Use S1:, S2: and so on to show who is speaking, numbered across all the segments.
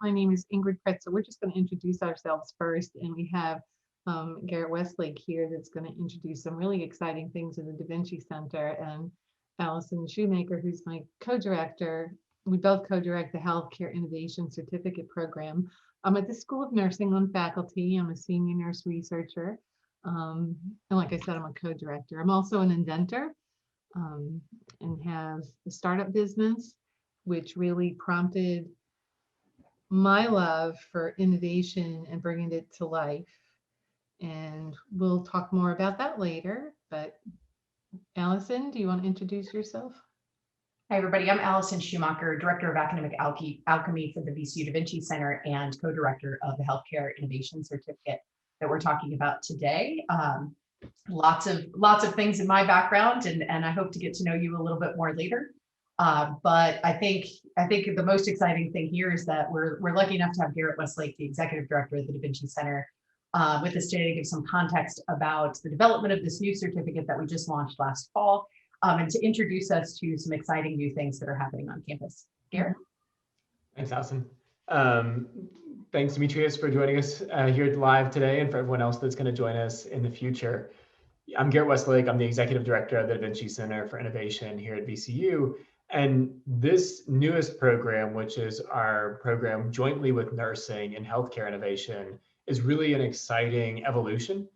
S1: My name is Ingrid Kretz, so we're just going to introduce ourselves first, and we have Garrett Wesley here that's going to introduce some really exciting things in the DaVinci Center, and Allison Shumacher, who's my co-director. We both co-direct the Healthcare Innovation Certificate Program. I'm at the School of Nursing on faculty. I'm a senior nurse researcher. And like I said, I'm a co-director. I'm also an inventor and have a startup business, which really prompted my love for innovation and bringing it to life. And we'll talk more about that later. But Allison, do you want to introduce yourself?
S2: Hi, everybody. I'm Allison Shumacher, Director of Academic Alchemy for the VCU da Vinci Center and co-director of the Healthcare Innovation Certificate that we're talking about today. Lots of things in my background, and I hope to get to know you a little bit more later. But I think the most exciting thing here is that we're lucky enough to have Garrett Wesley, the Executive Director of the DaVinci Center, with us today to give some context about the development of this new certificate that we just launched last fall, and to introduce us to some exciting new things that are happening on campus. Garrett?
S3: Thanks, Allison. Thanks, Demetrius, for joining us here live today, and for everyone else that's going to join us in the future. I'm Garrett Wesley. I'm the Executive Director of the DaVinci Center for Innovation here at VCU. And this newest program, which is our program jointly with nursing and healthcare innovation, is really an exciting evolution.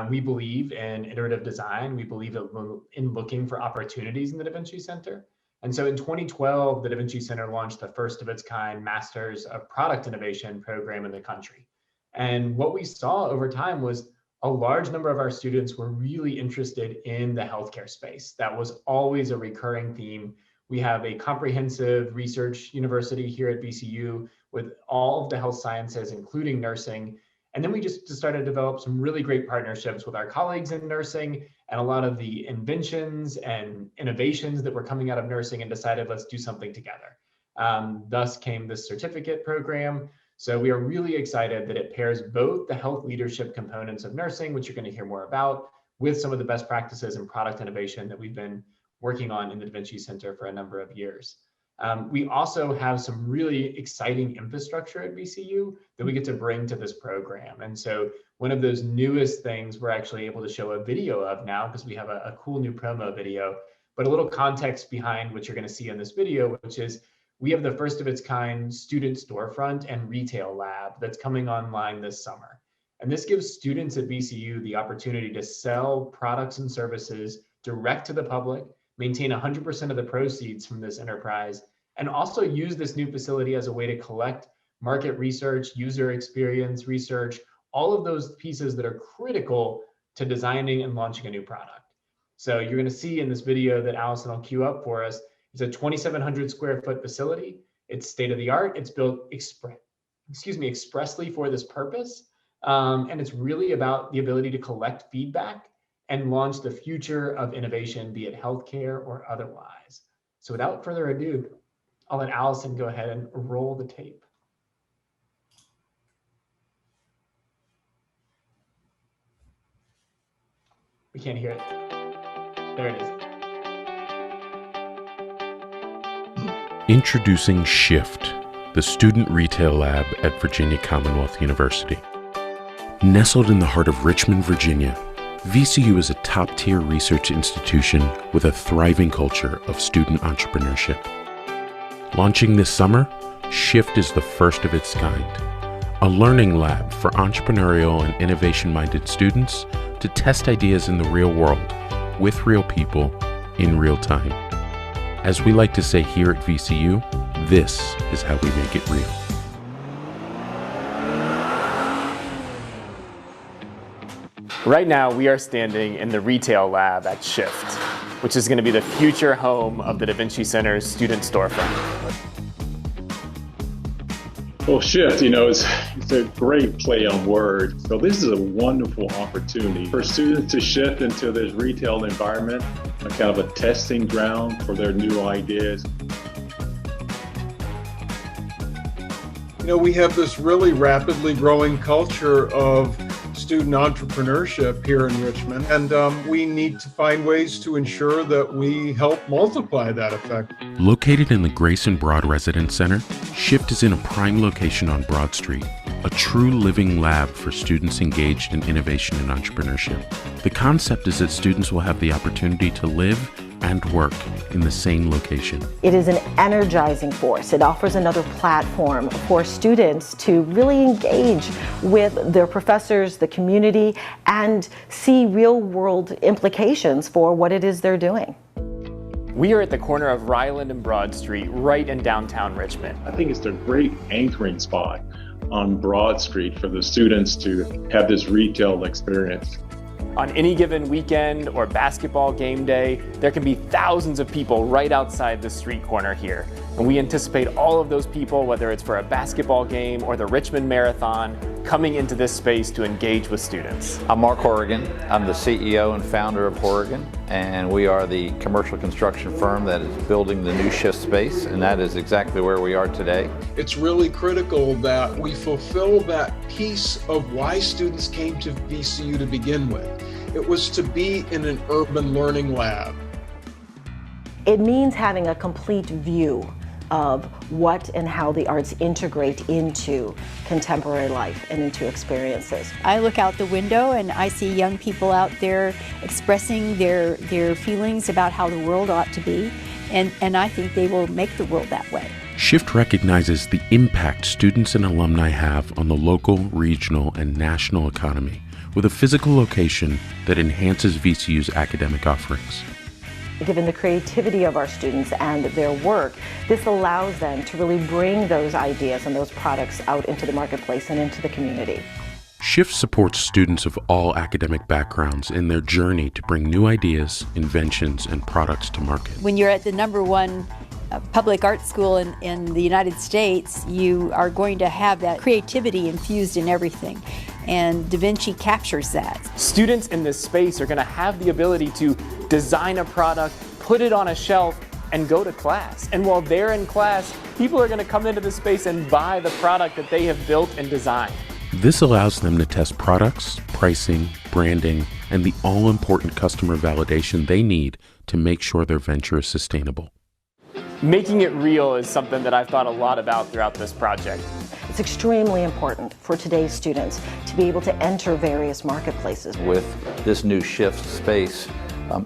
S3: We believe in iterative design. We believe in looking for opportunities in the DaVinci Center. And so in 2012, the DaVinci Center launched the first of its kind Masters of Product Innovation program in the country. And what we saw over time was a large number of our students were really interested in the healthcare space. That was always a recurring theme. We have a comprehensive research university here at VCU with all of the health sciences, including nursing. And then we just started to develop some really great partnerships with our colleagues in nursing and a lot of the inventions and innovations that were coming out of nursing, and decided let's do something together. Thus came this certificate program. So we are really excited that it pairs both the health leadership components of nursing, which you're going to hear more about, with some of the best practices and product innovation that we've been working on in the DaVinci Center for a number of years. We also have some really exciting infrastructure at VCU that we get to bring to this program. And so one of those newest things we're actually able to show a video of now, because we have a cool new promo video, but a little context behind what you're going to see in this video, which is we have the first of its kind student storefront and retail lab that's coming online this summer. And this gives students at VCU the opportunity to sell products and services direct to the public, maintain 100% of the proceeds from this enterprise, and also use this new facility as a way to collect market research, user experience research, all of those pieces that are critical to designing and launching a new product. So you're going to see in this video that Allison will queue up for us. It's a 2,700 square foot facility. It's state of the art. It's built expressly for this purpose. And it's really about the ability to collect feedback and launch the future of innovation, be it healthcare or otherwise. So without further ado, I'll let Allison go ahead and roll the tape. We can't hear it. There it is.
S4: Introducing Shift, the student retail lab at Virginia Commonwealth University. Nestled in the heart of Richmond, Virginia, VCU is a top-tier research institution with a thriving culture of student entrepreneurship. Launching this summer, Shift is the first of its kind, a learning lab for entrepreneurial and innovation-minded students to test ideas in the real world, with real people, in real time. As we like to say here at VCU, this is how we make it real.
S3: Right now, we are standing in the retail lab at Shift, which is going to be the future home of the DaVinci Center's student storefront.
S5: Well, Shift, it's a great play on words. So this is a wonderful opportunity for students to shift into this retail environment, a kind of a testing ground for their new ideas.
S6: We have this really rapidly growing culture of student entrepreneurship here in Richmond, and we need to find ways to ensure that we help multiply that effect.
S4: Located in the Grayson Broad Residence Center, Shift is in a prime location on Broad Street, a true living lab for students engaged in innovation and entrepreneurship. The concept is that students will have the opportunity to live and work in the same location.
S7: It is an energizing force. It offers another platform for students to really engage with their professors, the community, and see real-world implications for what it is they're doing.
S8: We are at the corner of Ryland and Broad Street, right in downtown Richmond.
S5: I think it's a great anchoring spot on Broad Street for the students to have this retail experience.
S8: On any given weekend or basketball game day, there can be thousands of people right outside the street corner here. And we anticipate all of those people, whether it's for a basketball game or the Richmond Marathon, coming into this space to engage with students.
S9: I'm Mark Horrigan. I'm the CEO and founder of Horrigan, and we are the commercial construction firm that is building the new Shift space, and that is exactly where we are today.
S6: It's really critical that we fulfill that piece of why students came to VCU to begin with. It was to be in an urban learning lab.
S7: It means having a complete view of what and how the arts integrate into contemporary life and into experiences.
S10: I look out the window and I see young people out there expressing their feelings about how the world ought to be, and I think they will make the world that way.
S4: Shift recognizes the impact students and alumni have on the local, regional, and national economy with a physical location that enhances VCU's academic offerings.
S7: Given the creativity of our students and their work, this allows them to really bring those ideas and those products out into the marketplace and into the community.
S4: Shift supports students of all academic backgrounds in their journey to bring new ideas, inventions, and products to market.
S10: When you're at the #1 public art school in the United States, you are going to have that creativity infused in everything. And DaVinci captures that.
S8: Students in this space are going to have the ability to design a product, put it on a shelf, and go to class. And while they're in class, people are going to come into the space and buy the product that they have built and designed.
S4: This allows them to test products, pricing, branding, and the all-important customer validation they need to make sure their venture is sustainable.
S8: Making it real is something that I've thought a lot about throughout this project.
S7: It's extremely important for today's students to be able to enter various marketplaces.
S9: With this new Shift space,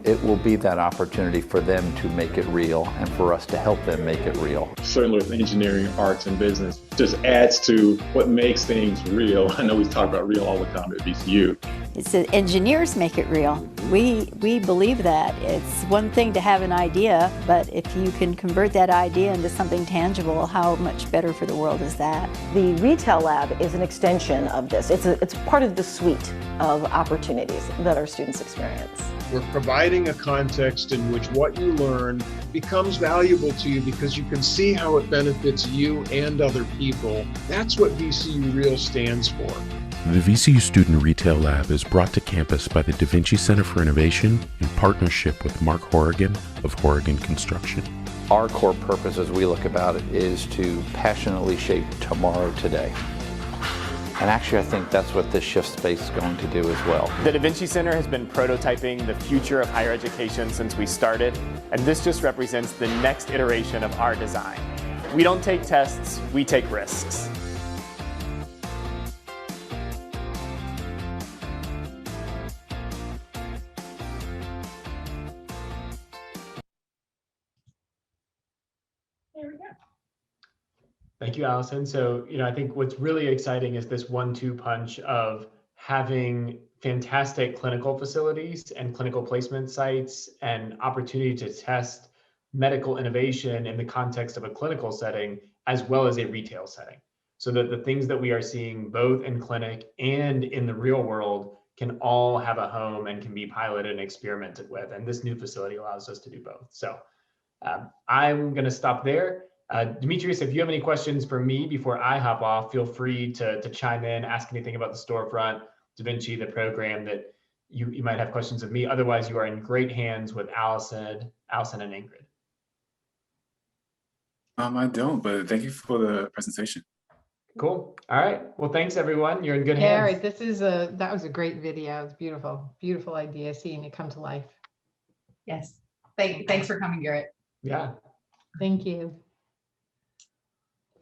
S9: it will be that opportunity for them to make it real and for us to help them make it real.
S5: Certainly with engineering, arts, and business, just adds to what makes things real. I know we talk about real all the time at VCU.
S10: It's that engineers make it real. We believe that. It's one thing to have an idea, but if you can convert that idea into something tangible, how much better for the world is that?
S7: The retail lab is an extension of this. It's part of the suite of opportunities that our students experience.
S6: We're providing a context in which what you learn becomes valuable to you because you can see how it benefits you and other people. That's what VCU Real stands for.
S4: The VCU Student Retail Lab is brought to campus by the DaVinci Center for Innovation in partnership with Mark Horrigan of Horrigan Construction.
S9: Our core purpose as we look about it is to passionately shape tomorrow today. And actually, I think that's what this Shift space is going to do as well.
S8: The DaVinci Center has been prototyping the future of higher education since we started, and this just represents the next iteration of our design. We don't take tests, we take risks.
S2: There we go.
S3: Thank you, Allison. So, I think what's really exciting is this 1-2 punch of having fantastic clinical facilities and clinical placement sites and opportunity to test medical innovation in the context of a clinical setting as well as a retail setting. So that the things that we are seeing both in clinic and in the real world can all have a home and can be piloted and experimented with. And this new facility allows us to do both. So I'm going to stop there. Demetrius, if you have any questions for me before I hop off, feel free to chime in, ask anything about the storefront, DaVinci, the program that you might have questions of me. Otherwise, you are in great hands with Allison and Ingrid.
S11: I don't, but thank you for the presentation.
S3: Cool. All right. Well, thanks everyone. You're in good
S1: Garrett,
S3: hands.
S1: that was a great video. It's beautiful, beautiful idea, seeing it come to life.
S2: Yes. Thanks for coming, Garrett.
S3: Yeah.
S1: Thank you.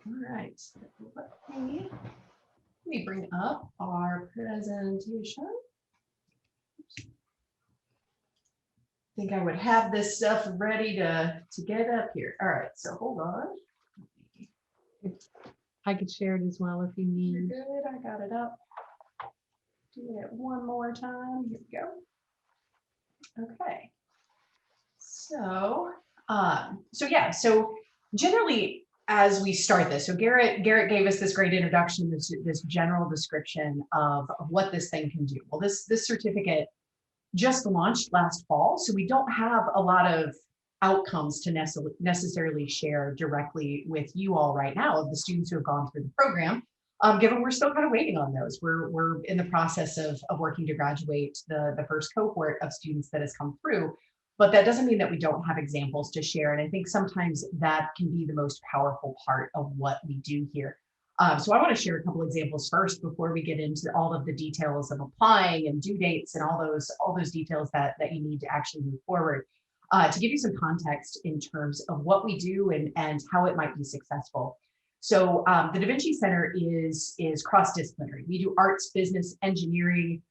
S2: All right. Let me bring up our presentation. I think I would have this stuff ready to get up here. All right, so hold on.
S1: I could share it as well if you
S2: You're
S1: need.
S2: good, I got it up. Do it one more time, here we go. Okay. So generally as we start this, so Garrett gave us this great introduction, this general description of what this thing can do. Well, this certificate just launched last fall, so we don't have a lot of outcomes to necessarily share directly with you all right now of the students who have gone through the program, given we're still kind of waiting on those. We're in the process of working to graduate the first cohort of students that has come through, but that doesn't mean that we don't have examples to share. And I think sometimes that can be the most powerful part of what we do here. So I want to share a couple examples first before we get into all of the details of applying and due dates and all those details that you need to actually move forward. To give you some context in terms of what we do and how it might be successful. So the DaVinci Center is cross-disciplinary. We do arts, business, engineering,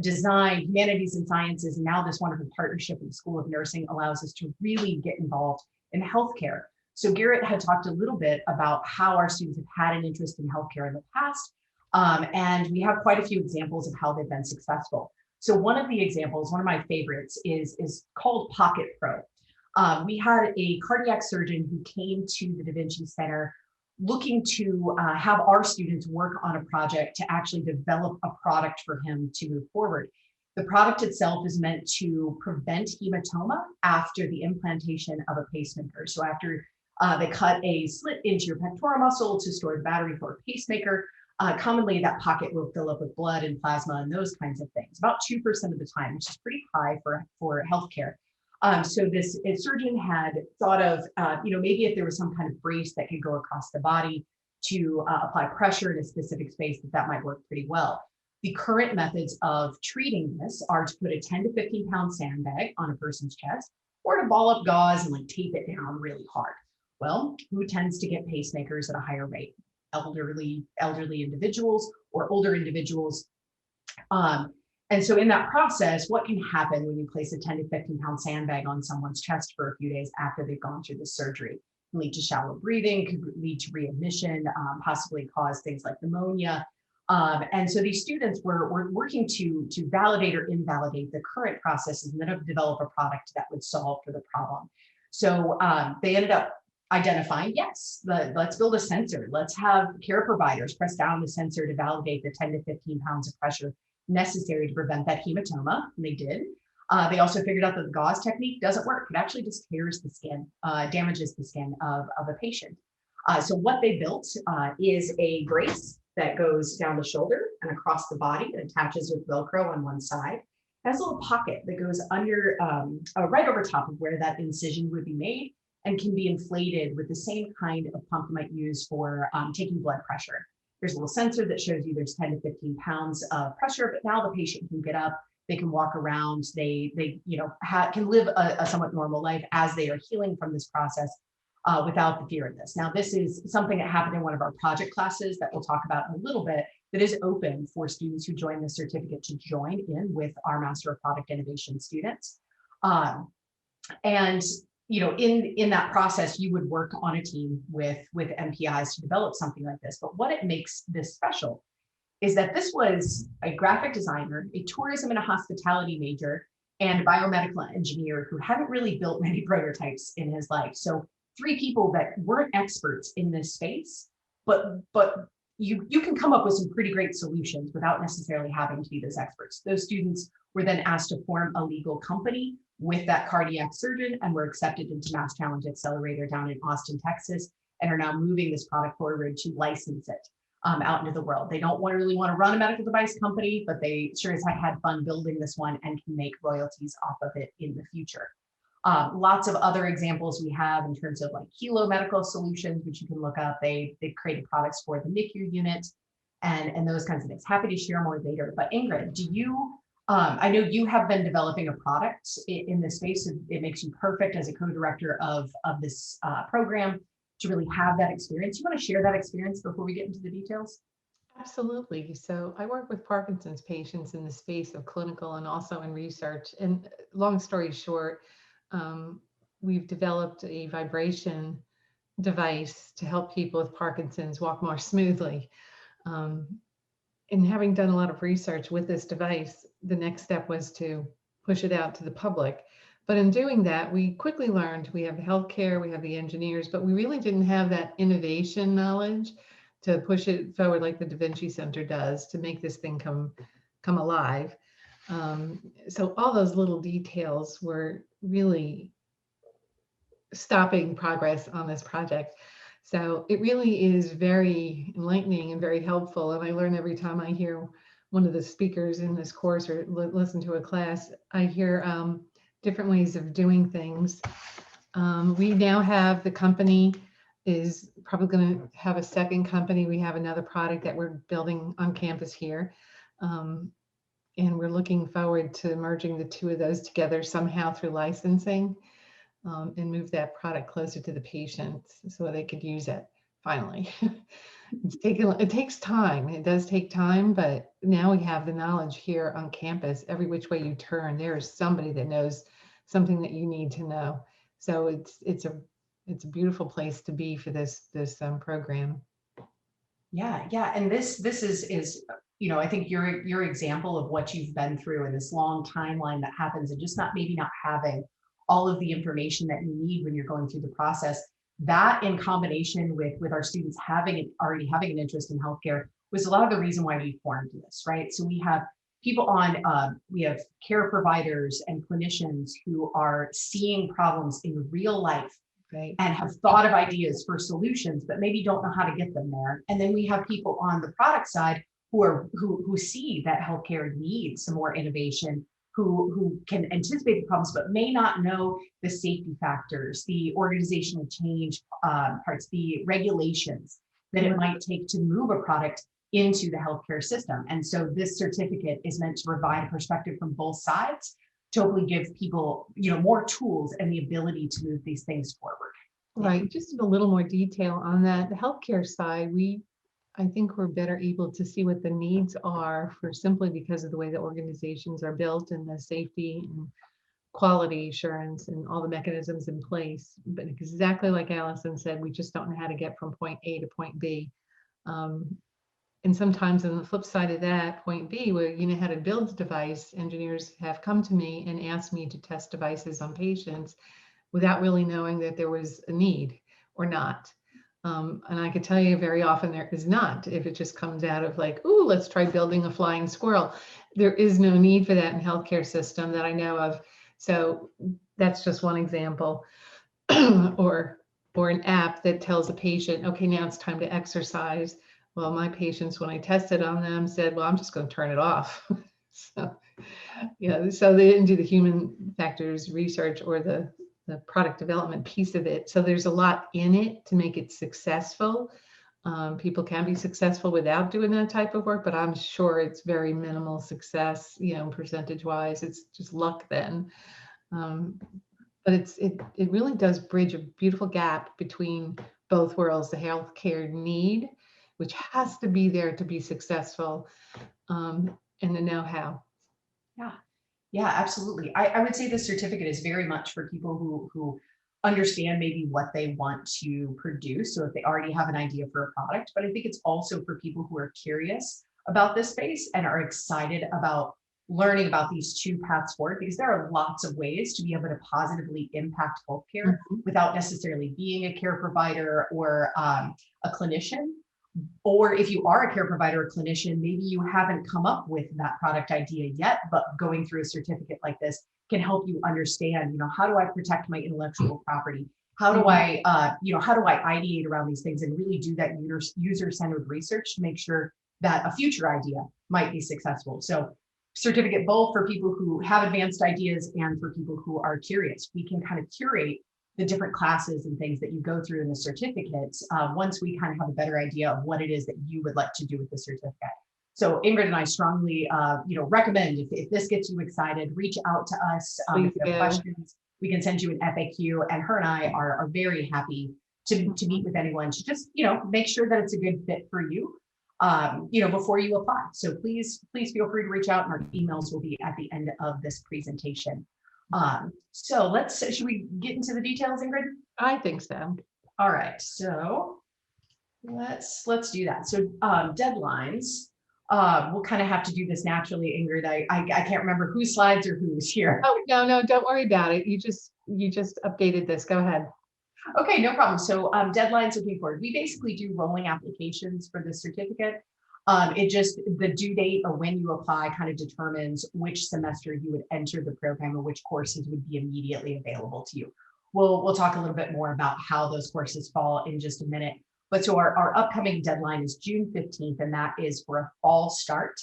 S2: design, humanities and sciences, and now this wonderful partnership with the School of Nursing allows us to really get involved in healthcare. So Garrett had talked a little bit about how our students have had an interest in healthcare in the past, and we have quite a few examples of how they've been successful. So one of the examples, one of my favorites, is called Pocket Pro. We had a cardiac surgeon who came to the DaVinci Center looking to have our students work on a project to actually develop a product for him to move forward. The product itself is meant to prevent hematoma after the implantation of a pacemaker. So after they cut a slit into your pectoral muscle to store the battery for a pacemaker, commonly that pocket will fill up with blood and plasma and those kinds of things, about 2% of the time, which is pretty high for healthcare. So this surgeon had thought of, maybe if there was some kind of brace that could go across the body to apply pressure in a specific space, that might work pretty well. The current methods of treating this are to put a 10 to 15 pound sandbag on a person's chest, or to ball up gauze and like tape it down really hard. Well, who tends to get pacemakers at a higher rate? Elderly individuals or older individuals. And so in that process, what can happen when you place a 10 to 15 pound sandbag on someone's chest for a few days after they've gone through the surgery? It can lead to shallow breathing, could lead to readmission, possibly cause things like pneumonia. And so these students were working to validate or invalidate the current processes and then develop a product that would solve for the problem. So they ended up identifying, yes, let's build a sensor. Let's have care providers press down the sensor to validate the 10 to 15 pounds of pressure necessary to prevent that hematoma, and they did. They also figured out that the gauze technique doesn't work. It actually just tears the skin, damages the skin of a patient. So what they built is a brace that goes down the shoulder and across the body. It attaches with Velcro on one side. It has a little pocket that goes under, right over top of where that incision would be made, and can be inflated with the same kind of pump you might use for taking blood pressure. There's a little sensor that shows you there's 10 to 15 pounds of pressure, but now the patient can get up, they can walk around, they can live a somewhat normal life as they are healing from this process without the fear of this. Now, this is something that happened in one of our project classes that we'll talk about in a little bit, that is open for students who join the certificate to join in with our Master of Product Innovation students. In that process, you would work on a team with MPIs to develop something like this. But what it makes this special is that this was a graphic designer, a tourism and a hospitality major, and a biomedical engineer who hadn't really built many prototypes in his life. So 3 people that weren't experts in this space, but you can come up with some pretty great solutions without necessarily having to be those experts. Those students were then asked to form a legal company with that cardiac surgeon and were accepted into Mass Challenge Accelerator down in Austin, Texas, and are now moving this product forward to license it out into the world. They don't really want to run a medical device company, but they sure as heck had fun building this one and can make royalties off of it in the future. Lots of other examples we have in terms of like Kilo Medical Solutions, which you can look up. They've created products for the NICU unit and those kinds of things. Happy to share more later. But Ingrid, do you, I know you have been developing a product in this space. It makes you perfect as a co-director of this program to really have that experience. You want to share that experience before we get into the details?
S1: Absolutely. So I work with Parkinson's patients in the space of clinical and also in research. And long story short, we've developed a vibration device to help people with Parkinson's walk more smoothly. And having done a lot of research with this device, the next step was to push it out to the public. But in doing that, we quickly learned we have the healthcare, we have the engineers, but we really didn't have that innovation knowledge to push it forward like the DaVinci Center does to make this thing come alive. So all those little details were really stopping progress on this project. So it really is very enlightening and very helpful. And I learn every time I hear one of the speakers in this course or listen to a class, I hear different ways of doing things. We now have, the company is probably going to have a second company. We have another product that we're building on campus here. And we're looking forward to merging the two of those together somehow through licensing and move that product closer to the patients so they could use it finally. It takes time. It does take time, but now we have the knowledge here on campus. Every which way you turn, there is somebody that knows something that you need to know. So it's a beautiful place to be for this program.
S2: Yeah, and this is you know, I think your example of what you've been through and this long timeline that happens, and just maybe not having all of the information that you need when you're going through the process. That in combination with our students already having an interest in healthcare was a lot of the reason why we formed this, right? So we have people on, we have care providers and clinicians who are seeing problems in real life, right, and have thought of ideas for solutions, but maybe don't know how to get them there. And then we have people on the product side who see that healthcare needs some more innovation, who can anticipate the problems, but may not know the safety factors, the organizational change parts, the regulations that it might take to move a product into the healthcare system. And so this certificate is meant to provide a perspective from both sides to hopefully give people, you know, more tools and the ability to move these things forward.
S1: Right, just a little more detail on that. The healthcare side, I think we're better able to see what the needs are for simply because of the way the organizations are built and the safety and quality assurance and all the mechanisms in place. But exactly like Allison said, we just don't know how to get from point A to point B. And sometimes on the flip side of that, point B, where you know how to build a device, engineers have come to me and asked me to test devices on patients without really knowing that there was a need or not. And I could tell you very often there is not, if it just comes out of like, ooh, let's try building a flying squirrel. There is no need for that in healthcare system that I know of. So that's just one example. or an app that tells a patient, okay, now it's time to exercise. Well, my patients, when I tested on them, said, well, I'm just going to turn it off. So, yeah, so they didn't do the human factors research or the product development piece of it. So there's a lot in it to make it successful. People can be successful without doing that type of work, but I'm sure it's very minimal success, you know, percentage wise. It's just luck then. But it really does bridge a beautiful gap between both worlds, the healthcare need, which has to be there to be successful, and the know-how.
S2: Yeah, absolutely. I would say this certificate is very much for people who understand maybe what they want to produce. So if they already have an idea for a product, but I think it's also for people who are curious about this space and are excited about learning about these two paths forward, because there are lots of ways to be able to positively impact healthcare without necessarily being a care provider or a clinician. Or if you are a care provider or clinician, maybe you haven't come up with that product idea yet, but going through a certificate like this can help you understand, you know, how do I protect my intellectual property? How do I, how do I ideate around these things and really do that user-centered research to make sure that a future idea might be successful? So certificate both for people who have advanced ideas and for people who are curious. We can kind of curate the different classes and things that you go through in the certificates once we kind of have a better idea of what it is that you would like to do with the certificate. So Ingrid and I strongly, recommend if this gets you excited, reach out to us. If you have questions, we can send you an FAQ, and her and I are very happy to meet with anyone to just, make sure that it's a good fit for you, before you apply. So please feel free to reach out, and our emails will be at the end of this presentation. So should we get into the details, Ingrid?
S1: I think so.
S2: All right, so let's do that. So deadlines. We'll kind of have to do this naturally, Ingrid. I can't remember whose slides or who's here.
S1: Oh, no, don't worry about it. You just updated this. Go ahead.
S2: Okay, no problem. So deadlines looking forward. We basically do rolling applications for the certificate. The due date or when you apply kind of determines which semester you would enter the program or which courses would be immediately available to you. We'll talk a little bit more about how those courses fall in just a minute. But so our upcoming deadline is June 15th, and that is for a fall start.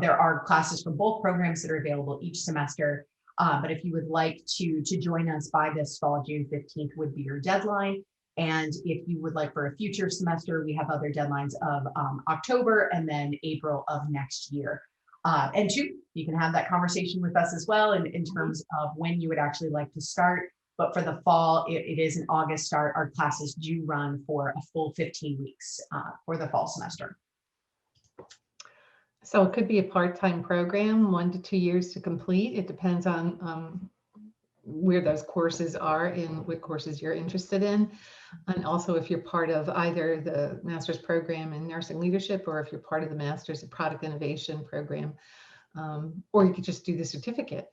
S2: There are classes from both programs that are available each semester. But if you would like to join us by this fall, June 15th would be your deadline. And if you would like for a future semester, we have other deadlines of October and then April of next year. And two, you can have that conversation with us as well in terms of when you would actually like to start. But for the fall, it is an August start. Our classes do run for a full 15 weeks for the fall semester.
S1: So it could be a part-time program, 1 to 2 years to complete. It depends on where those courses are and what courses you're interested in. And also if you're part of either the master's program in nursing leadership, or if you're part of the master's of product innovation program, or you could just do the certificate.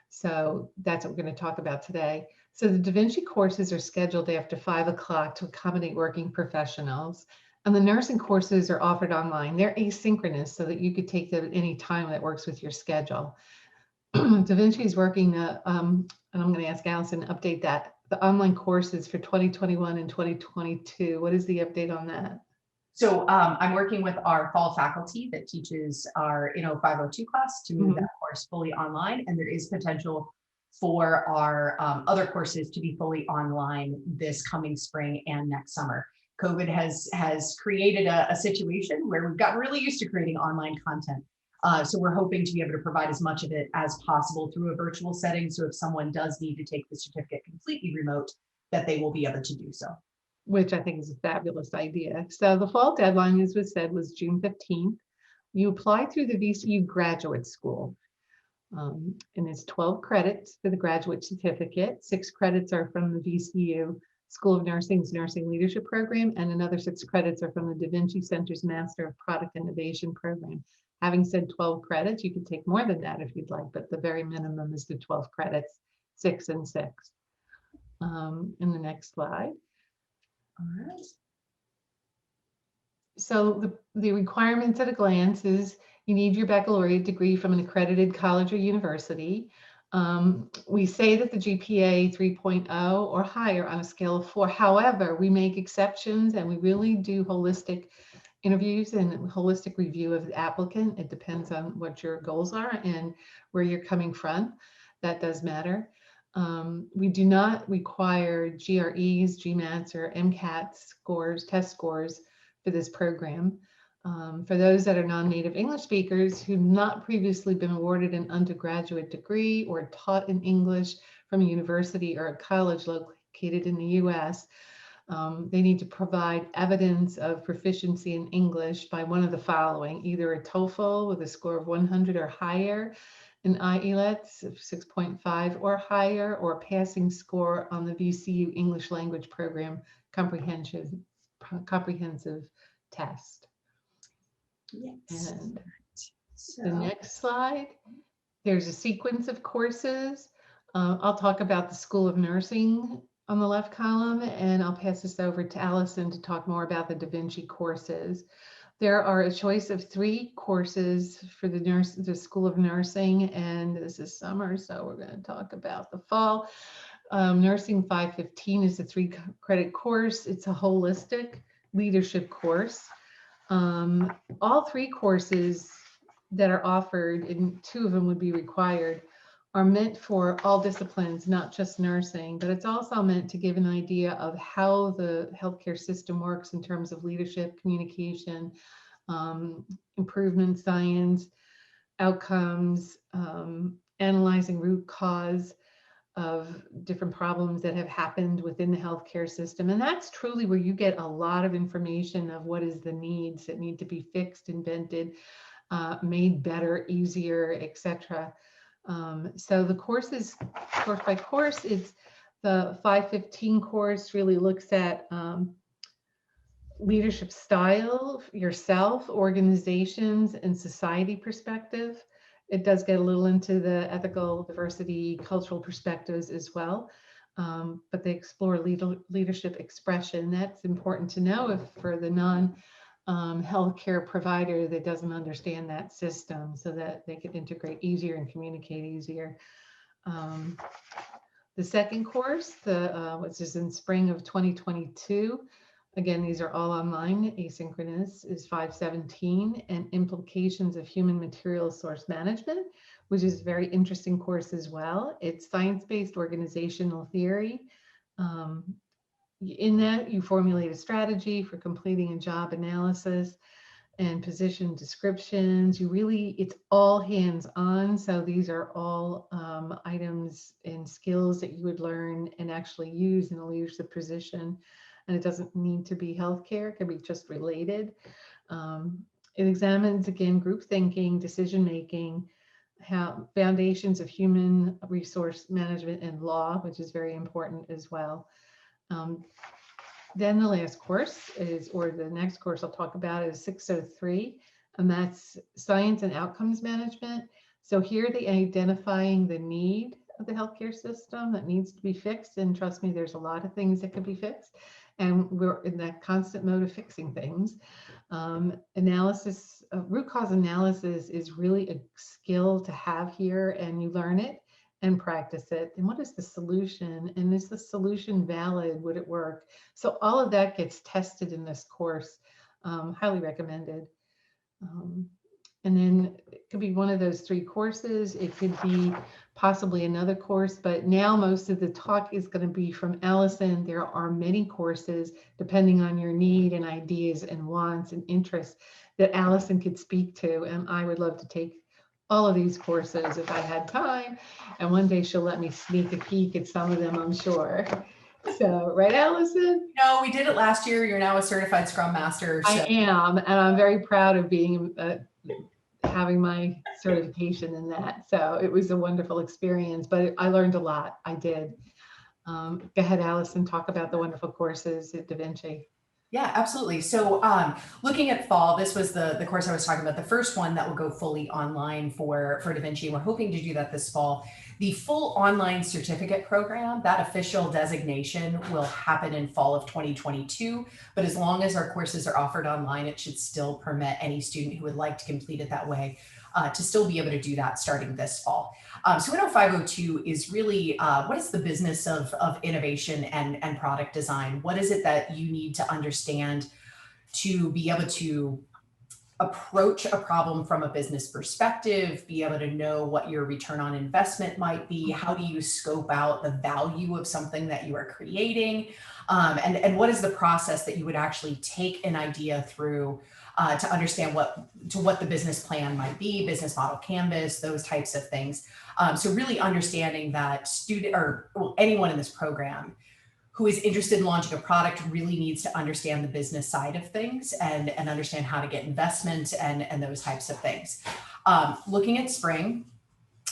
S1: So that's what we're going to talk about today. So the DaVinci courses are scheduled after 5 o'clock to accommodate working professionals. And the nursing courses are offered online. They're asynchronous so that you could take them at any time that works with your schedule. DaVinci is working, and I'm going to ask Allison to update that, the online courses for 2021 and 2022. What is the update on that?
S2: So I'm working with our fall faculty that teaches our 502 class to move that course fully online. And there is potential for our other courses to be fully online this coming spring and next summer. COVID has created a situation where we've gotten really used to creating online content. So we're hoping to be able to provide as much of it as possible through a virtual setting. So if someone does need to take the certificate completely remote, that they will be able to do so.
S1: Which I think is a fabulous idea. So the fall deadline, as was said, was June 15th. You apply through the VCU Graduate School. And it's 12 credits for the graduate certificate. 6 credits are from the VCU School of Nursing's Nursing Leadership Program, and another 6 credits are from the DaVinci Center's Master of Product Innovation Program. Having said 12 credits, you can take more than that if you'd like, but the very minimum is the 12 credits, 6 and 6. In the next slide. All right. So the requirements at a glance is you need your baccalaureate degree from an accredited college or university. We say that the GPA 3.0 or higher on a scale of 4. However, we make exceptions and we really do holistic interviews and holistic review of the applicant. It depends on what your goals are and where you're coming from. That does matter. We do not require GREs, GMATs, or MCAT scores, test scores for this program. For those that are non-native English speakers who have not previously been awarded an undergraduate degree or taught in English from a university or a college located in the US, they need to provide evidence of proficiency in English by one of the following: either a TOEFL with a score of 100 or higher, an IELTS of 6.5 or higher, or a passing score on the VCU English Language Program comprehensive test.
S2: Yes.
S1: And the next slide, there's a sequence of courses. I'll talk about the School of Nursing on the left column, and I'll pass this over to Allison to talk more about the DaVinci courses. There are a choice of 3 courses for the School of Nursing, and this is summer, so we're going to talk about the fall. Nursing 515 is a 3-credit course. It's a holistic leadership course. All 3 courses that are offered, and 2 of them would be required, are meant for all disciplines, not just nursing, but it's also meant to give an idea of how the healthcare system works in terms of leadership, communication, improvement science, outcomes, analyzing root cause of different problems that have happened within the healthcare system. And that's truly where you get a lot of information of what is the needs that need to be fixed, invented, made better, easier, etc. So the courses, course by course, it's the 515 course really looks at leadership style, yourself, organizations, and society perspective. It does get a little into the ethical, diversity, cultural perspectives as well, but they explore leadership expression. That's important to know if for the non-healthcare provider that doesn't understand that system, so that they can integrate easier and communicate easier. The second course, which is in spring of 2022, again, these are all online, asynchronous, is 517, and Implications of Human Material Source Management, which is a very interesting course as well. It's science-based organizational theory. In that, you formulate a strategy for completing a job analysis and position descriptions. It's all hands-on. So these are all items and skills that you would learn and actually use in a leadership position. And it doesn't need to be healthcare, it can be just related. It examines, again, group thinking, decision-making, how foundations of human resource management and law, which is very important as well. Then the last course is, or the next course I'll talk about is 603, and that's Science and Outcomes Management. So here they're identifying the need of the healthcare system that needs to be fixed. And trust me, there's a lot of things that could be fixed. And we're in that constant mode of fixing things. Analysis, root cause analysis is really a skill to have here, and you learn it and practice it. And what is the solution? And is the solution valid? Would it work? So all of that gets tested in this course. Highly recommended. And then it could be one of those 3 courses. It could be possibly another course, but now most of the talk is going to be from Allison. There are many courses depending on your need and ideas and wants and interests that Allison could speak to. And I would love to take all of these courses if I had time. And one day she'll let me sneak a peek at some of them, I'm sure. So, right, Allison?
S2: No, we did it last year. You're now a certified Scrum Master. So.
S1: I am, and I'm very proud of being having my certification in that. So it was a wonderful experience, but I learned a lot. I did. Go ahead, Allison, talk about the wonderful courses at DaVinci.
S2: Yeah, absolutely. So looking at fall, this was the course I was talking about, the first one that will go fully online for DaVinci. We're hoping to do that this fall. The full online certificate program, that official designation will happen in fall of 2022. But as long as our courses are offered online, it should still permit any student who would like to complete it that way to still be able to do that starting this fall. So 502 is really what is the business of innovation and product design? What is it that you need to understand to be able to approach a problem from a business perspective, be able to know what your return on investment might be, how do you scope out the value of something that you are creating, and what is the process that you would actually take an idea through to understand what the business plan might be, business model canvas, those types of things. So really understanding that anyone in this program who is interested in launching a product really needs to understand the business side of things and understand how to get investment and those types of things. Looking at spring,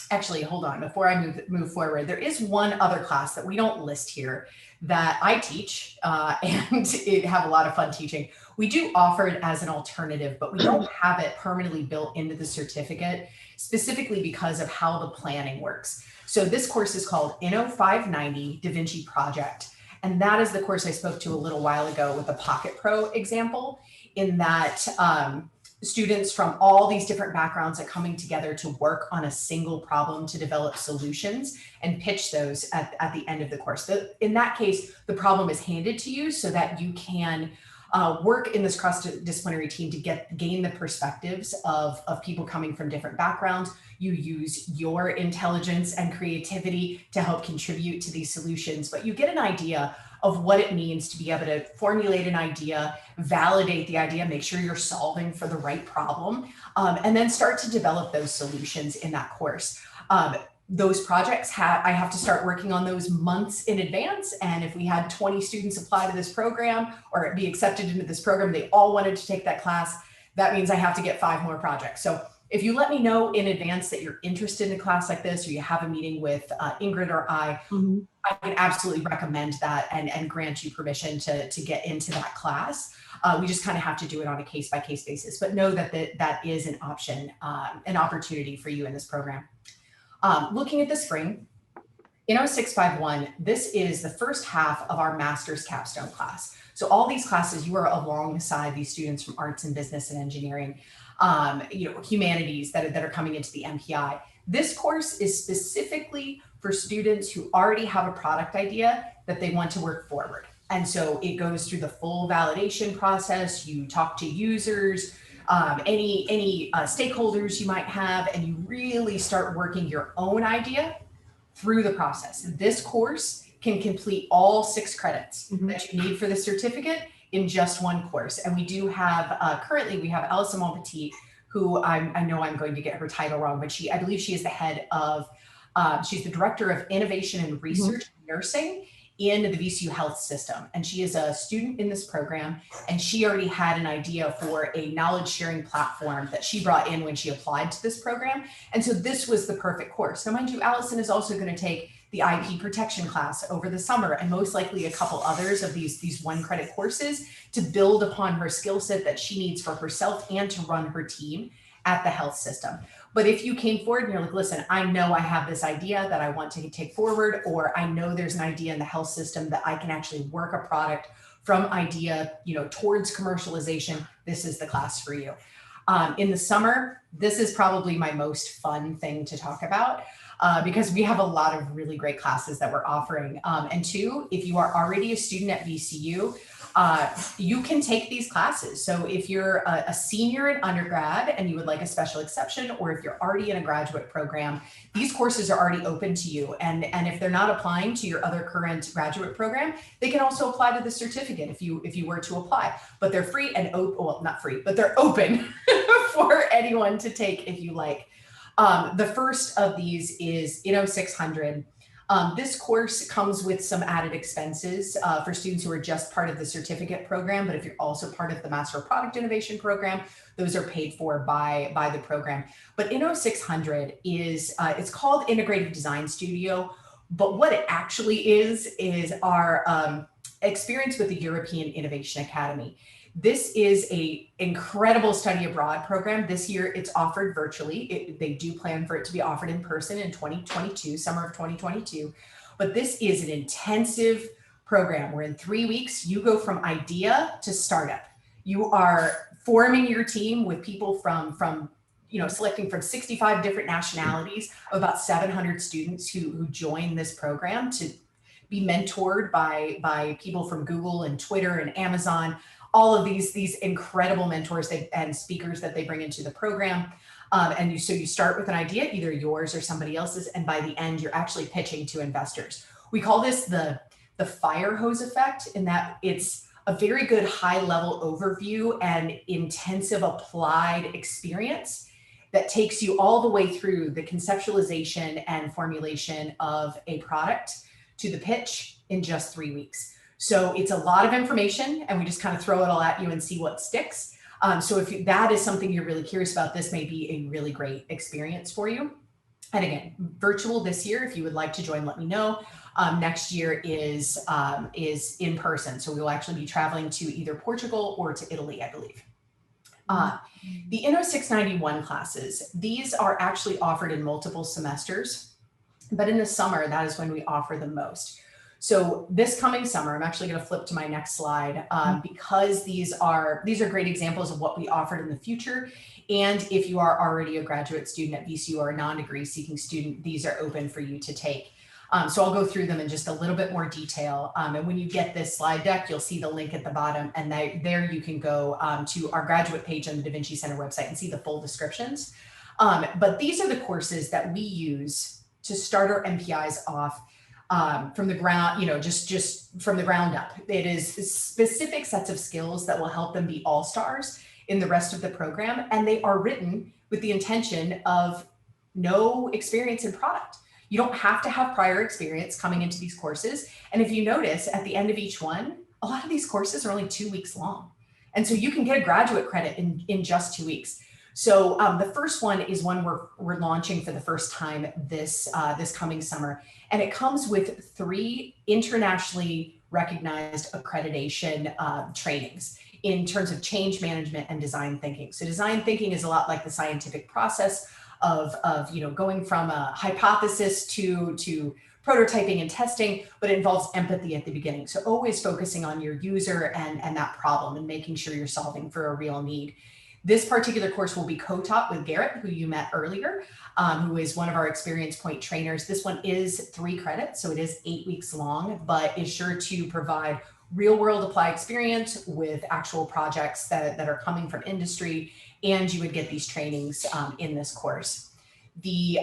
S2: actually, hold on, before I move forward, there is one other class that we don't list here that I teach and have a lot of fun teaching. We do offer it as an alternative, but we don't have it permanently built into the certificate, specifically because of how the planning works. So this course is called INO590 DaVinci Project. And that is the course I spoke to a little while ago with the Pocket Pro example, in that students from all these different backgrounds are coming together to work on a single problem to develop solutions and pitch those at the end of the course. In that case, the problem is handed to you so that you can work in this cross-disciplinary team to gain the perspectives of people coming from different backgrounds. You use your intelligence and creativity to help contribute to these solutions, but you get an idea of what it means to be able to formulate an idea, validate the idea, make sure you're solving for the right problem, and then start to develop those solutions in that course. Those projects I have to start working on those months in advance. And if we had 20 students apply to this program or be accepted into this program, they all wanted to take that class, that means I have to get 5 more projects. So if you let me know in advance that you're interested in a class like this, or you have a meeting with Ingrid or I can absolutely recommend that and grant you permission to get into that class. We just kind of have to do it on a case-by-case basis, but know that that is an option, an opportunity for you in this program. Looking at the spring, in 0651, this is the first half of our master's capstone class. So all these classes, you are alongside these students from arts and business and engineering, humanities that are coming into the MPI. This course is specifically for students who already have a product idea that they want to work forward. And so it goes through the full validation process. You talk to users, any stakeholders you might have, and you really start working your own idea through the process. This course can complete all 6 credits that you need for the certificate in just one course. And we do have, currently we have Allison Shumacher, who I know I'm going to get her title wrong, but I believe she is the head of, she's the Director of Innovation and Research Nursing in the VCU health system. And she is a student in this program, and she already had an idea for a knowledge sharing platform that she brought in when she applied to this program. And so this was the perfect course. Now, mind you, Allison is also going to take the IP protection class over the summer, and most likely a couple others of these 1-credit courses to build upon her skill set that she needs for herself and to run her team at the health system. But if you came forward and you're like, listen, I know I have this idea that I want to take forward, or I know there's an idea in the health system that I can actually work a product from idea, towards commercialization, this is the class for you. In the summer, this is probably my most fun thing to talk about. Because we have a lot of really great classes that we're offering. And 2, if you are already a student at VCU, you can take these classes. So if you're a senior in undergrad and you would like a special exception, or if you're already in a graduate program, these courses are already open to you. And if they're not applying to your other current graduate program, they can also apply to the certificate if you were to apply. But they're free and open, well, not free, but they're open for anyone to take if you like. The first of these is 0600. This course comes with some added expenses for students who are just part of the certificate program, but if you're also part of the Master of Product Innovation program, those are paid for by the program. But in 0600 is, it's called Integrative Design Studio, but what it actually is our experience with the European Innovation Academy. This is an incredible study abroad program. This year it's offered virtually. They do plan for it to be offered in person in 2022, summer of 2022. But this is an intensive program where in 3 weeks, you go from idea to startup. You are forming your team with people from selecting from 65 different nationalities, of about 700 students who join this program to be mentored by people from Google and Twitter and Amazon, all of these incredible mentors and speakers that they bring into the program. So you start with an idea, either yours or somebody else's, and by the end, you're actually pitching to investors. We call this the fire hose effect, in that it's a very good high-level overview and intensive applied experience that takes you all the way through the conceptualization and formulation of a product to the pitch in just 3 weeks. So it's a lot of information, and we just kind of throw it all at you and see what sticks. So if that is something you're really curious about, this may be a really great experience for you. And again, virtual this year. If you would like to join, let me know. Next year is in person. So we will actually be traveling to either Portugal or to Italy, I believe. The INO691 classes, these are actually offered in multiple semesters, but in the summer, that is when we offer the most. So this coming summer, I'm actually going to flip to my next slide because these are great examples of what we offered in the future. And if you are already a graduate student at VCU or a non-degree seeking student, these are open for you to take. So I'll go through them in just a little bit more detail. And when you get this slide deck, you'll see the link at the bottom, and there you can go to our graduate page on the DaVinci Center website and see the full descriptions. But these are the courses that we use to start our MPIs off from the ground, just from the ground up. It is specific sets of skills that will help them be all-stars in the rest of the program. And they are written with the intention of no experience in product. You don't have to have prior experience coming into these courses. And if you notice at the end of each one, a lot of these courses are only 2 weeks long. And so you can get a graduate credit in just 2 weeks. So the first one is one we're launching for the first time this coming summer. And it comes with 3 internationally recognized accreditation trainings in terms of change management and design thinking. So design thinking is a lot like the scientific process of going from a hypothesis to prototyping and testing, but it involves empathy at the beginning. So always focusing on your user and that problem and making sure you're solving for a real need. This particular course will be co-taught with Garrett, who you met earlier, who is one of our Experience Point trainers. This one is 3 credits, so it is 8 weeks long, but is sure to provide real world applied experience with actual projects that are coming from industry, and you would get these trainings in this course. The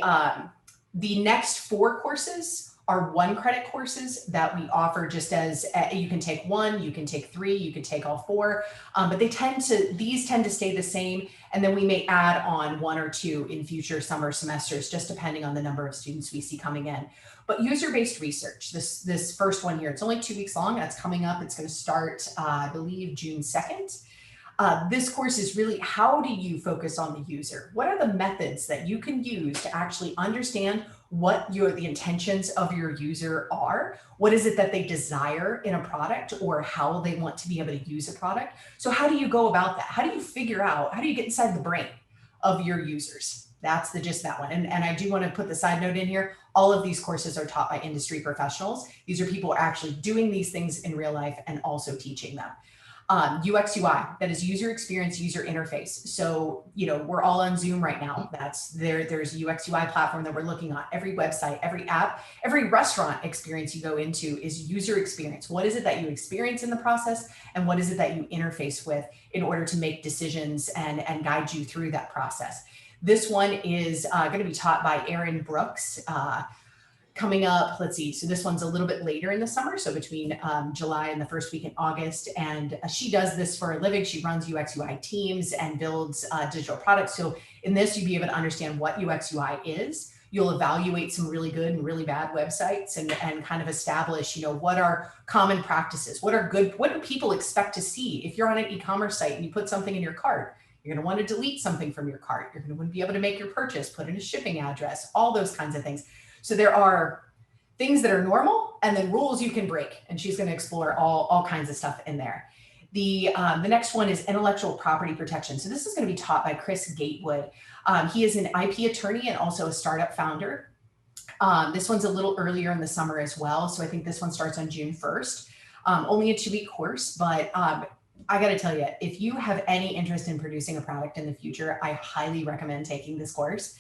S2: next 4 courses are 1 credit courses that we offer just as you can take 1, you can take 3, you can take all 4, but these tend to stay the same. And then we may add on 1 or 2 in future summer semesters, just depending on the number of students we see coming in. But user-based research, this first one here, it's only 2 weeks long. That's coming up. It's going to start, I believe, June 2nd. This course is really, how do you focus on the user? What are the methods that you can use to actually understand what the intentions of your user are? What is it that they desire in a product, or how they want to be able to use a product? So how do you go about that? How do you figure out, how do you get inside the brain of your users? That's the gist of that one. And I do want to put the side note in here. All of these courses are taught by industry professionals. These are people who are actually doing these things in real life and also teaching them. UX UI, that is user experience, user interface. So, we're all on Zoom right now. There's a UX UI platform that we're looking at. Every website, every app, every restaurant experience you go into is user experience. What is it that you experience in the process? And what is it that you interface with in order to make decisions and guide you through that process? This one is going to be taught by Erin Brooks. Coming up, let's see, so this one's a little bit later in the summer, so between July and the first week in August, and she does this for a living. She runs UX UI teams and builds digital products. So in this, you'll be able to understand what UX UI is. You'll evaluate some really good and really bad websites and kind of establish, what are common practices, what do people expect to see? If you're on an e-commerce site and you put something in your cart, you're going to want to delete something from your cart. You're going to want to be able to make your purchase, put in a shipping address, all those kinds of things. So there are things that are normal and then rules you can break. And she's going to explore all kinds of stuff in there. The next one is intellectual property protection. So this is going to be taught by Chris Gatewood. He is an IP attorney and also a startup founder. This one's a little earlier in the summer as well. So I think this one starts on June 1st. Only a 2-week course, but I got to tell you, if you have any interest in producing a product in the future, I highly recommend taking this course.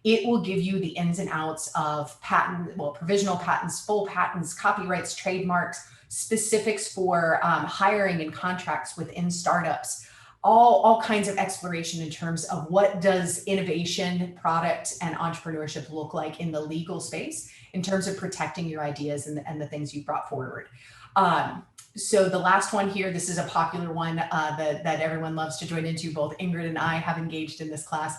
S2: It will give you the ins and outs of provisional patents, full patents, copyrights, trademarks, specifics for hiring and contracts within startups, all kinds of exploration in terms of what does innovation, product, and entrepreneurship look like in the legal space in terms of protecting your ideas and the things you brought forward. So the last one here, this is a popular one that everyone loves to join into. Both Ingrid and I have engaged in this class.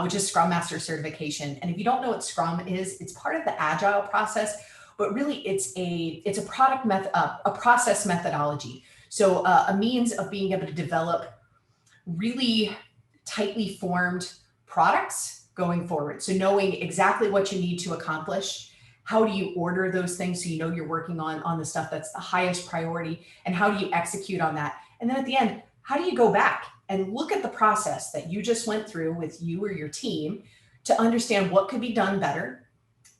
S2: Which is Scrum Master certification. And if you don't know what Scrum is, it's part of the Agile process, but really it's a process methodology. So a means of being able to develop really tightly formed products going forward. So knowing exactly what you need to accomplish, how do you order those things so you know you're working on the stuff that's the highest priority, and how do you execute on that? And then at the end, how do you go back and look at the process that you just went through with you or your team to understand what could be done better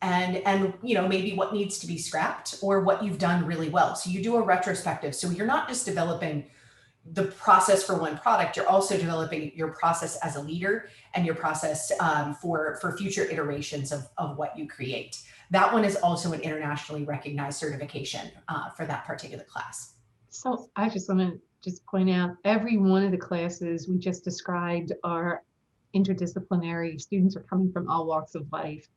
S2: and maybe what needs to be scrapped or what you've done really well. So you do a retrospective. So you're not just developing the process for one product, you're also developing your process as a leader and your process for future iterations of what you create. That one is also an internationally recognized certification for that particular class.
S1: So I just want to just point out, every one of the classes we just described are interdisciplinary. Students are coming from all walks of life.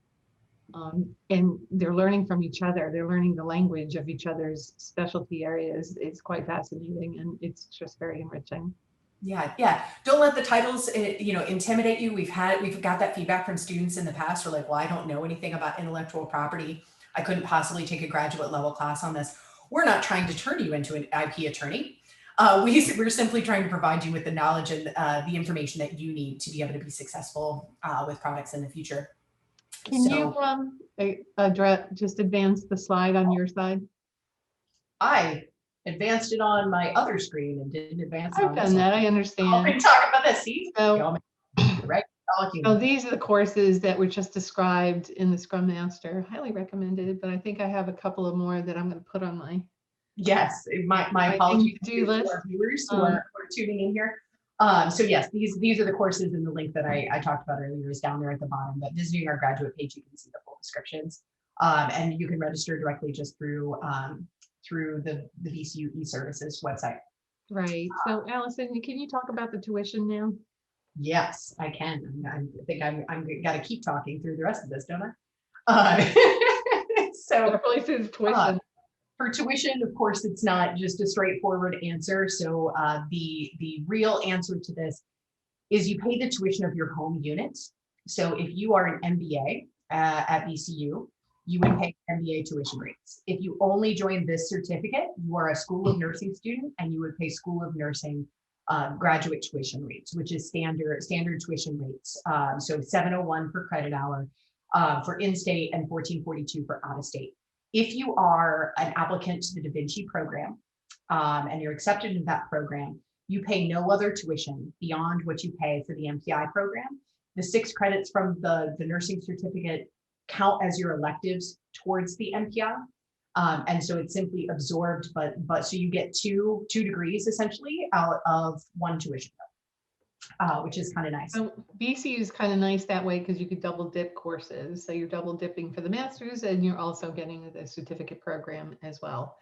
S1: And they're learning from each other. They're learning the language of each other's specialty areas. It's quite fascinating, and it's just very enriching.
S2: Yeah. Don't let the titles, intimidate you. We've got that feedback from students in the past. We're like, well, I don't know anything about intellectual property. I couldn't possibly take a graduate level class on this. We're not trying to turn you into an IP attorney. We're simply trying to provide you with the knowledge and the information that you need to be able to be successful with products in the future.
S1: Can you just advance the slide on your side?
S2: I advanced it on my other screen and didn't advance it on this
S1: I've done that,
S2: one.
S1: I understand.
S2: We talk about this. See?
S1: So,
S2: Right.
S1: so these are the courses that were just described in the Scrum Master. Highly recommended, but I think I have a couple of more that I'm going to put on my
S2: my apologies
S1: to-do list.
S2: To our viewers who are tuning in here. So yes, these are the courses, and the link that I talked about earlier is down there at the bottom. But visiting our graduate page, you can see the full descriptions, and you can register directly just through the VCU e-services website.
S1: Right. So Allison, can you talk about the tuition now?
S2: Yes, I can. I think I'm got to keep talking through the rest of this, don't I? So
S1: tuition.
S2: For tuition, of course, it's not just a straightforward answer. So the real answer to this is you pay the tuition of your home unit. So if you are an MBA at VCU, you would pay MBA tuition rates. If you only join this certificate, you are a School of Nursing student, and you would pay School of Nursing graduate tuition rates, which is standard tuition rates. So $701 per credit hour for in-state and $1442 for out-of-state. If you are an applicant to the DaVinci program and you're accepted in that program, you pay no other tuition beyond what you pay for the MPI program. The 6 credits from the nursing certificate count as your electives towards the MPI. And so it's simply absorbed, but so you get two degrees essentially out of one tuition, which is kind of nice.
S1: So VCU is kind of nice that way because you could double dip courses. So you're double dipping for the master's, and you're also getting the certificate program as well.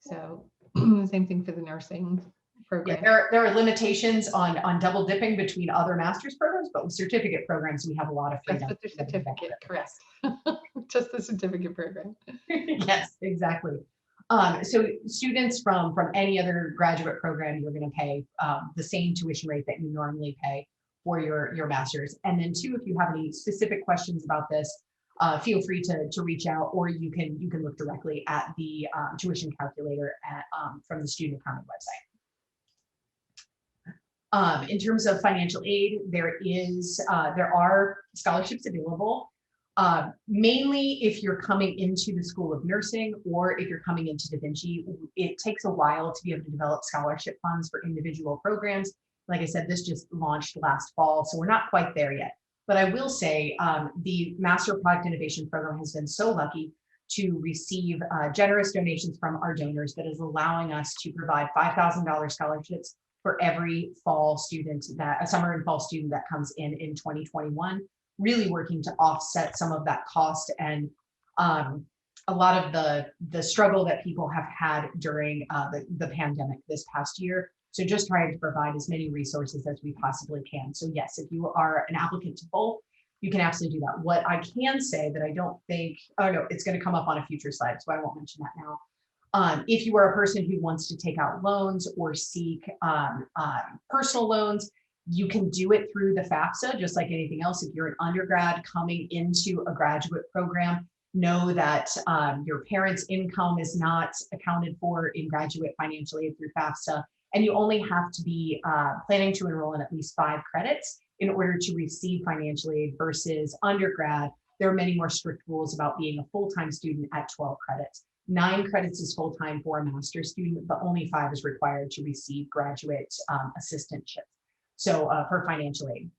S1: So same thing for the nursing program.
S2: Yeah, there are limitations on double dipping between other master's programs, but with certificate programs, we have a lot of freedom.
S1: That's what the certificate, correct. Just the certificate program.
S2: Yes, exactly. So students from any other graduate program, you're going to pay the same tuition rate that you normally pay for your master's. And then 2, if you have any specific questions about this, feel free to reach out, or you can look directly at the tuition calculator from the student accounting website. In terms of financial aid, there are scholarships available. Mainly if you're coming into the School of Nursing, or if you're coming into DaVinci, it takes a while to be able to develop scholarship funds for individual programs. Like I said, this just launched last fall, so we're not quite there yet. But I will say the Master Product Innovation Program has been so lucky to receive generous donations from our donors that is allowing us to provide $5,000 scholarships for every summer and fall student that comes in 2021. Really working to offset some of that cost and a lot of the struggle that people have had during the pandemic this past year. So just trying to provide as many resources as we possibly can. So yes, if you are an applicant to both, you can absolutely do that. What I can say that I don't think, oh no, it's going to come up on a future slide, so I won't mention that now. If you are a person who wants to take out loans or seek personal loans, you can do it through the FAFSA, just like anything else. If you're an undergrad coming into a graduate program, know that your parents' income is not accounted for in graduate financial aid through FAFSA, and you only have to be planning to enroll in at least 5 credits in order to receive financial aid versus undergrad. There are many more strict rules about being a full-time student at 12 credits. 9 credits is full-time for a master's student, but only 5 is required to receive graduate assistantship. So for financial aid.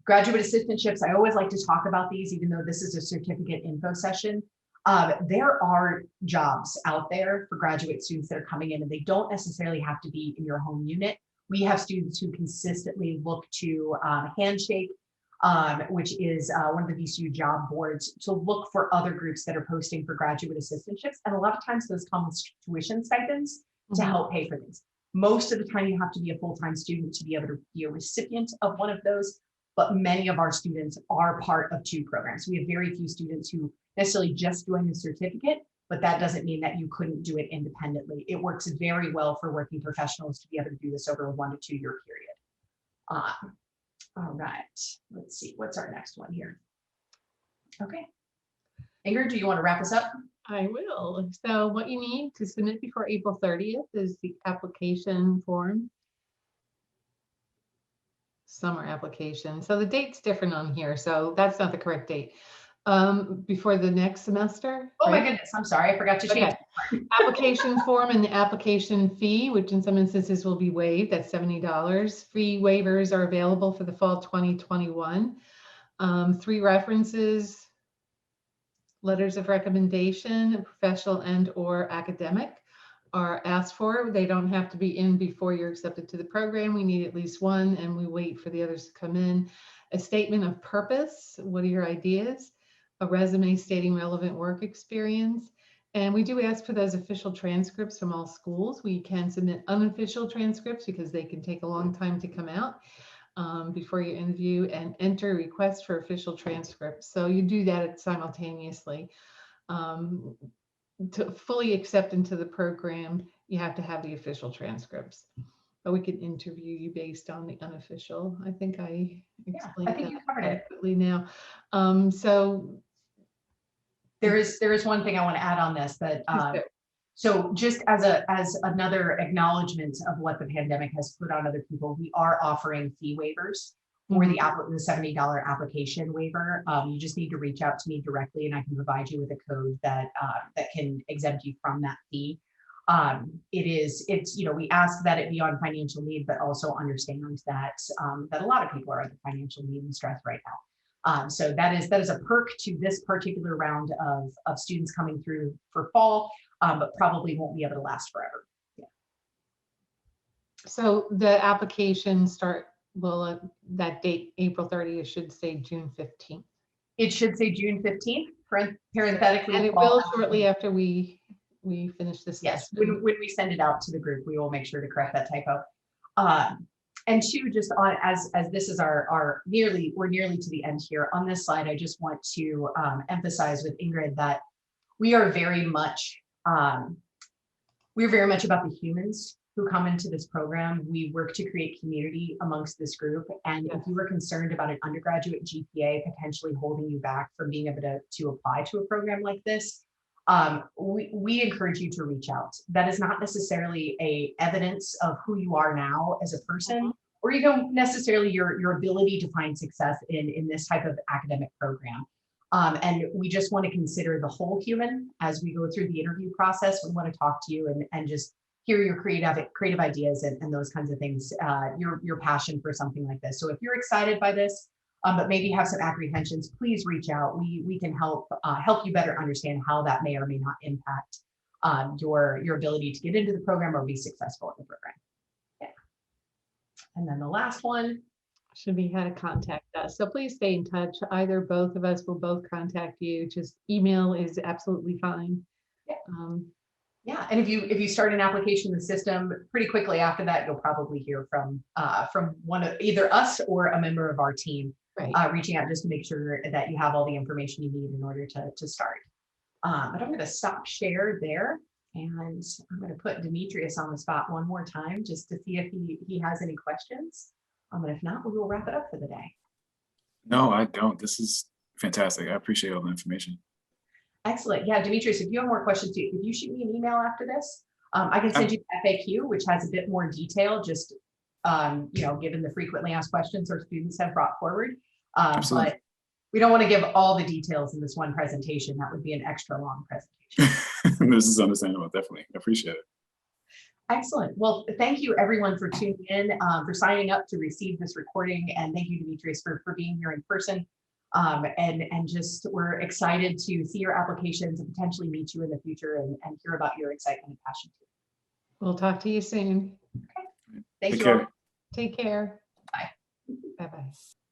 S2: Graduate assistantships, I always like to talk about these, even though this is a certificate info session. There are jobs out there for graduate students that are coming in, and they don't necessarily have to be in your home unit. We have students who consistently look to Handshake, which is one of the VCU job boards, to look for other groups that are posting for graduate assistantships. And a lot of times those come with tuition stipends to help pay for things. Most of the time you have to be a full-time student to be able to be a recipient of one of those, but many of our students are part of 2 programs. We have very few students who necessarily just join the certificate, but that doesn't mean that you couldn't do it independently. It works very well for working professionals to be able to do this over a 1 to 2 year period. All right, let's see, what's our next one here? Okay. Ingrid, do you want to wrap us up?
S1: I will. So what you need to submit before April 30th is the application form. Summer application. So the date's different on here, so that's not the correct date. Before the next semester.
S2: Oh
S1: right?
S2: my goodness, I'm sorry, I forgot to change.
S1: Okay. Application form and the application fee, which in some instances will be waived, that's $70. Free waivers are available for the fall 2021. 3 references, letters of recommendation, professional and or academic, are asked for. They don't have to be in before you're accepted to the program. We need at least 1, and we wait for the others to come in. A statement of purpose, what are your ideas? A resume stating relevant work experience. And we do ask for those official transcripts from all schools. We can submit unofficial transcripts because they can take a long time to come out before your interview, and enter requests for official transcripts. So you do that simultaneously. To fully accept into the program, you have to have the official transcripts. But we can interview you based on the unofficial. I think I explained that
S2: you covered it
S1: adequately now. So
S2: there is one thing I want to add on this, that so just as another acknowledgement of what the pandemic has put on other people, we are offering fee waivers for the $70 application waiver. You just need to reach out to me directly, and I can provide you with a code that that can exempt you from that fee. It's we ask that it be on financial need, but also understand that that a lot of people are under financial need and stress right now. So that is a perk to this particular round of students coming through for fall, but probably won't be able to last forever. Yeah.
S1: So the application start, well, that date, April 30th, should say June 15th.
S2: It should say June 15th, parenthetically.
S1: And it will shortly after we finish this.
S2: Yes, when we send it out to the group, we will make sure to correct that typo. And 2, just on as this is we're nearly to the end here. On this slide, I just want to emphasize with Ingrid that we are very much about the humans who come into this program. We work to create community amongst this group. And if you are concerned about an undergraduate GPA potentially holding you back from being able to apply to a program like this, we encourage you to reach out. That is not necessarily a evidence of who you are now as a person, or even necessarily your ability to find success in this type of academic program. And we just want to consider the whole human as we go through the interview process. We want to talk to you and just hear your creative ideas and those kinds of things, your passion for something like this. So if you're excited by this, but maybe have some apprehensions, please reach out. We can help you better understand how that may or may not impact your ability to get into the program or be successful in the program. Yeah. And then the last one
S1: should be how to contact us. So please stay in touch. Either both of us will both contact you. Just email is absolutely fine.
S2: Yeah. Yeah, and if you start an application in the system, pretty quickly after that, you'll probably hear from one of either us or a member of our team, right, reaching out just to make sure that you have all the information you need in order to start. But I'm going to stop share there, and I'm going to put Demetrius on the spot one more time just to see if he has any questions. And if not, we will wrap it up for the day.
S11: No, I don't. This is fantastic. I appreciate all the information.
S2: Excellent. Yeah, Demetrius, if you have more questions, if you shoot me an email after this, I can send you the FAQ, which has a bit more detail, just given the frequently asked questions our students have brought forward. But we don't want to give all the details in this one presentation. That would be an extra long presentation.
S11: This is understandable. Definitely. I appreciate it.
S2: Excellent. Well, thank you everyone for tuning in, for signing up to receive this recording. And thank you, Demetrius, for being here in person. And just we're excited to see your applications and potentially meet you in the future and hear about your excitement and passion too.
S1: We'll talk to you soon.
S2: Thank
S11: Take
S2: you.
S11: care.
S2: All.
S1: Take care.
S2: Bye.
S1: Bye-bye.